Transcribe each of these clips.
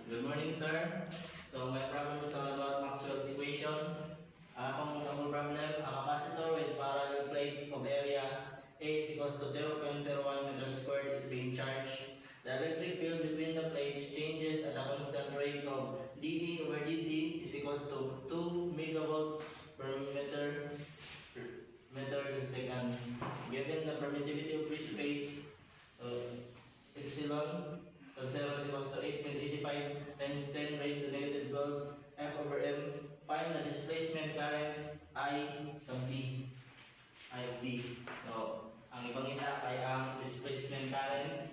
Good morning, sir. So, my problem is all about Maxwell's equation. Akong problem, a capacitor with parallel plates of area A is equals to 0.01 meters squared is being charged. The electric field between the plates changes at a constant rate of dE over dt is equals to 2 megavolts per meter seconds. Given the permittivity of free space, epsilon sub 0 is equals to 8.85 times 10 raised to negative 12 F over M. Find the displacement current I sub B. I of B. So, ang ipangita ay ang displacement current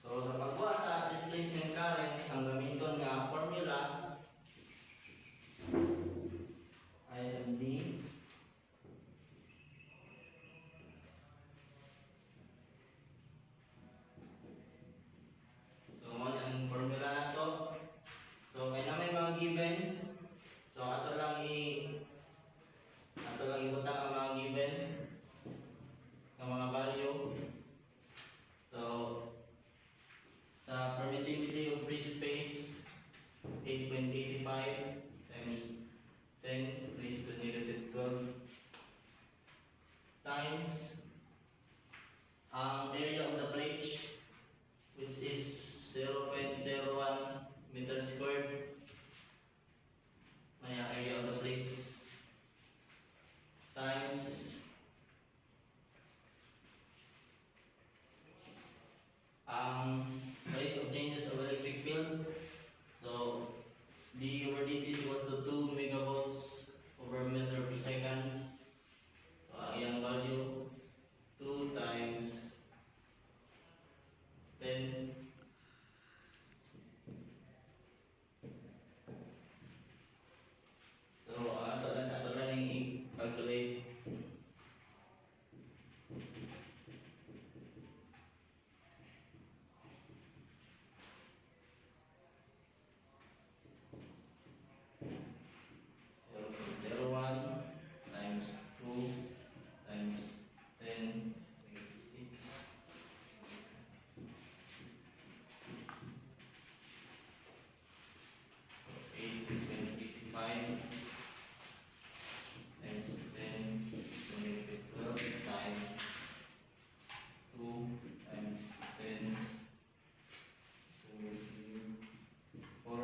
So, sa pagbuhat sa displacement current, ang gamiton nga formula I sub D so, mo ang formula na to. So, kaya na may mga given. So, ato lang ibutang ang mga given ng mga value. So, sa permittivity of free space 8.85 times 10 raised to negative 12 times ang area of the plate which is 0.01 meter squared. May area of the plates times ang rate of changes of electric field. So, d over dt is equals to 2 megavolts over meter per second. So, ang iyang value 2 times 10 so, ato lang i-calculate. So, 0.01 times 2 times 10 negative 6 so 8.85 times 10 to negative 12 times 2 times 10 to negative 4.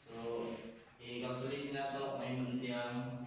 So, i-calculate na to, may man siyang